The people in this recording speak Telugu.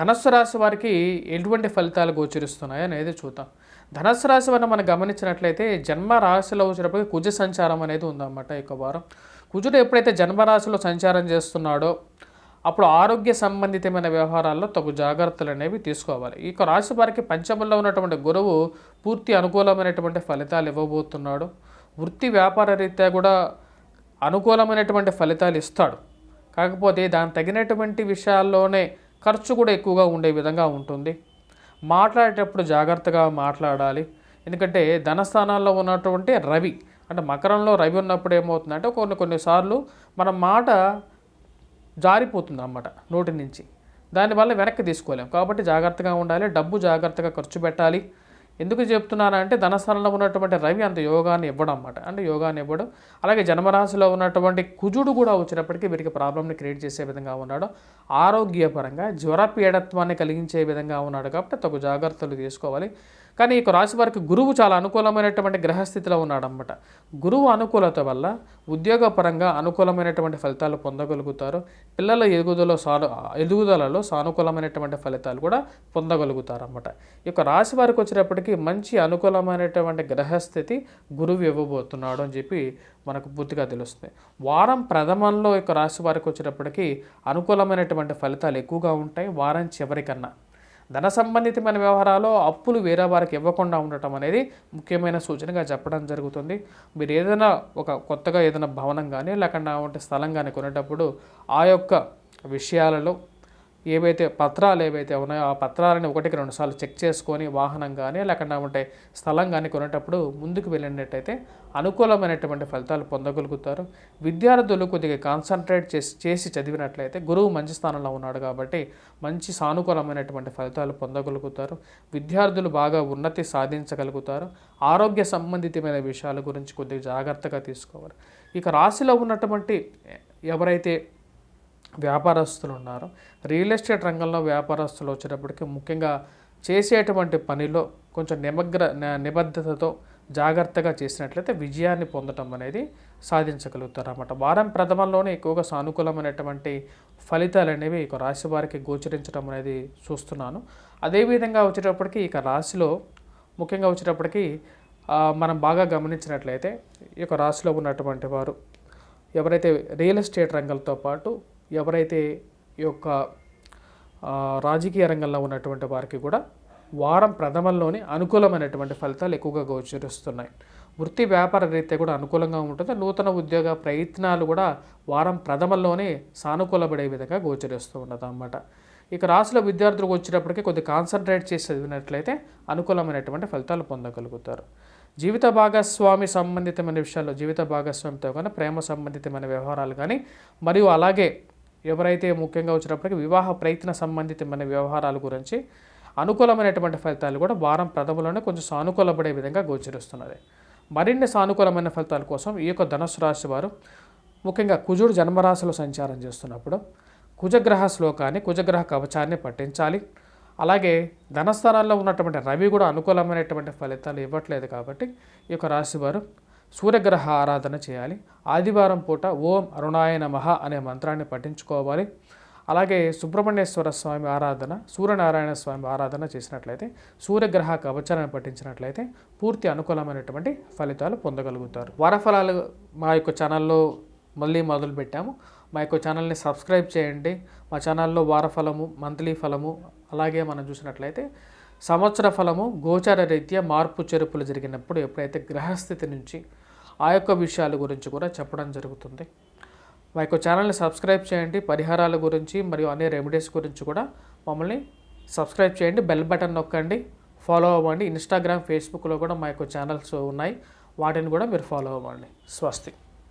ధనస్సు రాశి వారికి ఎటువంటి ఫలితాలు గోచరిస్తున్నాయి అనేది చూద్దాం. ధనస్సు రాశి వారిని మనం గమనించినట్లయితే జన్మ రాశిలో వచ్చినప్పటికీ కుజ సంచారం అనేది ఉందన్నమాట. ఈ వారం కుజుడు ఎప్పుడైతే జన్మరాశిలో సంచారం చేస్తున్నాడో అప్పుడు ఆరోగ్య సంబంధితమైన వ్యవహారాల్లో తగు జాగ్రత్తలు అనేవి తీసుకోవాలి. ఈ రాశి వారికి పంచమంలో ఉన్నటువంటి గురువు పూర్తి అనుకూలమైనటువంటి ఫలితాలు ఇవ్వబోతున్నాడు. వృత్తి వ్యాపార రీత్యా కూడా అనుకూలమైనటువంటి ఫలితాలు ఇస్తాడు. కాకపోతే దానికి తగినటువంటి విషయాల్లోనే ఖర్చు కూడా ఎక్కువగా ఉండే విధంగా ఉంటుంది. మాట్లాడేటప్పుడు జాగ్రత్తగా మాట్లాడాలి. ఎందుకంటే ధనస్థానాల్లో ఉన్నటువంటి రవి అంటే మకరంలో రవి ఉన్నప్పుడు ఏమవుతుందంటే కొన్నిసార్లు మన మాట జారిపోతుంది అన్నమాట నోటి నుంచి. దానివల్ల వెనక్కి తీసుకోలేం. కాబట్టి జాగ్రత్తగా ఉండాలి. డబ్బు జాగ్రత్తగా ఖర్చు పెట్టాలి. ఎందుకు చెప్తున్నానంటే ధనస్థానంలో ఉన్నటువంటి రవి అంత యోగాన్ని ఇవ్వడం అన్నమాట. అంటే యోగాన్ని ఇవ్వడం. అలాగే జన్మరాశిలో ఉన్నటువంటి కుజుడు కూడా వచ్చినప్పటికీ వీరికి ప్రాబ్లమ్ని క్రియేట్ చేసే విధంగా ఉన్నాడు. ఆరోగ్యపరంగా జ్వర పీడత్వాన్ని కలిగించే విధంగా ఉన్నాడు. కాబట్టి తగు జాగ్రత్తలు తీసుకోవాలి. కానీ ఈ రాశి వారికి గురువు చాలా అనుకూలమైనటువంటి గ్రహస్థితిలో ఉన్నాడన్నమాట. గురువు అనుకూలత వల్ల ఉద్యోగపరంగా అనుకూలమైనటువంటి ఫలితాలు పొందగలుగుతారు. పిల్లల ఎదుగుదలలో సానుకూలమైనటువంటి ఫలితాలు కూడా పొందగలుగుతారు అన్నమాట. ఈ రాశి వారికి వచ్చినప్పటికీ మంచి అనుకూలమైనటువంటి గ్రహస్థితి గురువు ఇవ్వబోతున్నాడు అని చెప్పి మనకు పూర్తిగా తెలుస్తుంది. వారం ప్రథమంలో ఈ రాశి వారికి వచ్చినప్పటికీ అనుకూలమైనటువంటి ఫలితాలు ఎక్కువగా ఉంటాయి. వారం చివరికన్నా ధన సంబంధితమైన వ్యవహారాలు అప్పులు వేరే వారికి ఇవ్వకుండా ఉండటం అనేది ముఖ్యమైన సూచనగా చెప్పడం జరుగుతుంది. మీరు ఏదైనా కొత్తగా ఏదైనా భవనం కానీ లేకుండా స్థలం కానీ కొనేటప్పుడు ఆ యొక్క విషయాలలో ఏవైతే పత్రాలు ఏవైతే ఉన్నాయో ఆ పత్రాలని 1-2 సార్లు చెక్ చేసుకొని వాహనం కానీ లేకుండా స్థలం కానీ కొనేటప్పుడు ముందుకు వెళ్ళినట్టయితే అనుకూలమైనటువంటి ఫలితాలు పొందగలుగుతారు. విద్యార్థులు కొద్దిగా కాన్సన్ట్రేట్ చేసి చదివినట్లయితే గురువు మంచి స్థానంలో ఉన్నాడు కాబట్టి మంచి సానుకూలమైనటువంటి ఫలితాలు పొందగలుగుతారు. విద్యార్థులు బాగా ఉన్నతి సాధించగలుగుతారు. ఆరోగ్య సంబంధితమైన విషయాల గురించి కొద్దిగా జాగ్రత్తగా తీసుకోవాలి. ఇక రాశిలో ఉన్నటువంటి ఎవరైతే వ్యాపారస్తులు ఉన్నారు, రియల్ ఎస్టేట్ రంగంలో వ్యాపారస్తులు వచ్చేటప్పటికి ముఖ్యంగా చేసేటువంటి పనిలో కొంచెం నిబద్ధతతో జాగ్రత్తగా చేసినట్లయితే విజయాన్ని పొందడం అనేది సాధించగలుగుతారు అన్నమాట. వారం ప్రథమంలోనే ఎక్కువగా సానుకూలమైనటువంటి ఫలితాలు అనేవి ఇక రాశి వారికి గోచరించడం అనేది చూస్తున్నాను. అదేవిధంగా వచ్చేటప్పటికి ఇక రాశిలో ముఖ్యంగా వచ్చేటప్పటికి మనం బాగా గమనించినట్లయితే ఈ యొక్క రాశిలో ఉన్నటువంటి వారు ఎవరైతే రియల్ ఎస్టేట్ రంగంతో పాటు ఎవరైతే ఈ యొక్క రాజకీయ రంగంలో ఉన్నటువంటి వారికి కూడా వారం ప్రథమంలోనే అనుకూలమైనటువంటి ఫలితాలు ఎక్కువగా గోచరిస్తున్నాయి. వృత్తి వ్యాపార రీత్యా కూడా అనుకూలంగా ఉంటుంది. నూతన ఉద్యోగ ప్రయత్నాలు కూడా వారం ప్రథమంలోనే సానుకూలపడే విధంగా గోచరిస్తూ ఉన్నది అన్నమాట. ఇక రాశిలో విద్యార్థులకు వచ్చేటప్పటికి కొద్దిగా కాన్సన్ట్రేట్ చేసి చదివినట్లయితే అనుకూలమైనటువంటి ఫలితాలు పొందగలుగుతారు. జీవిత భాగస్వామి సంబంధితమైన విషయాల్లో జీవిత భాగస్వామితో కానీ ప్రేమ సంబంధితమైన వ్యవహారాలు కానీ మరియు అలాగే ఎవరైతే ముఖ్యంగా వచ్చినప్పటికీ వివాహ ప్రయత్న సంబంధితమైన వ్యవహారాల గురించి అనుకూలమైనటువంటి ఫలితాలు కూడా వారం ప్రథమంలోనే కొంచెం సానుకూలపడే విధంగా గోచరిస్తున్నది. మరిన్ని సానుకూలమైన ఫలితాల కోసం ఈ యొక్క ధనుస్సు రాశి వారు ముఖ్యంగా కుజుడు జన్మరాశిలో సంచారం చేస్తున్నప్పుడు కుజగ్రహ శ్లోకాన్ని కుజగ్రహ కవచాన్ని పఠించాలి. అలాగే ధనస్థానాల్లో ఉన్నటువంటి రవి కూడా అనుకూలమైనటువంటి ఫలితాలు ఇవ్వట్లేదు కాబట్టి ఈ యొక్క రాశివారు సూర్యగ్రహ ఆరాధన చేయాలి. ఆదివారం పూట ఓం అరుణాయ నమః అనే మంత్రాన్ని పఠించుకోవాలి. అలాగే సుబ్రహ్మణ్యేశ్వర స్వామి ఆరాధన, సూర్యనారాయణ స్వామి ఆరాధన చేసినట్లయితే సూర్యగ్రహ కవచాన్ని పఠించినట్లయితే పూర్తి అనుకూలమైనటువంటి ఫలితాలు పొందగలుగుతారు. వారఫలాలు మా యొక్క ఛానల్లో మళ్ళీ మొదలుపెట్టాము. మా యొక్క ఛానల్ని సబ్స్క్రైబ్ చేయండి. మా ఛానల్లో వారఫలము, మంత్లీ ఫలము, అలాగే మనం చూసినట్లయితే సంవత్సర ఫలము, గోచార రీత్యా మార్పు చెరుపులు జరిగినప్పుడు ఎప్పుడైతే గ్రహస్థితి నుంచి ఆ యొక్క విషయాల గురించి కూడా చెప్పడం జరుగుతుంది. మా యొక్క ఛానల్ని సబ్స్క్రైబ్ చేయండి. పరిహారాల గురించి మరియు అన్ని రెమెడీస్ గురించి కూడా మమ్మల్ని సబ్స్క్రైబ్ చేయండి. బెల్ బటన్ నొక్కండి, ఫాలో అవ్వండి. ఇన్స్టాగ్రామ్, ఫేస్బుక్లో కూడా మా యొక్క ఛానల్స్ ఉన్నాయి. వాటిని కూడా మీరు ఫాలో అవ్వండి. స్వస్తి.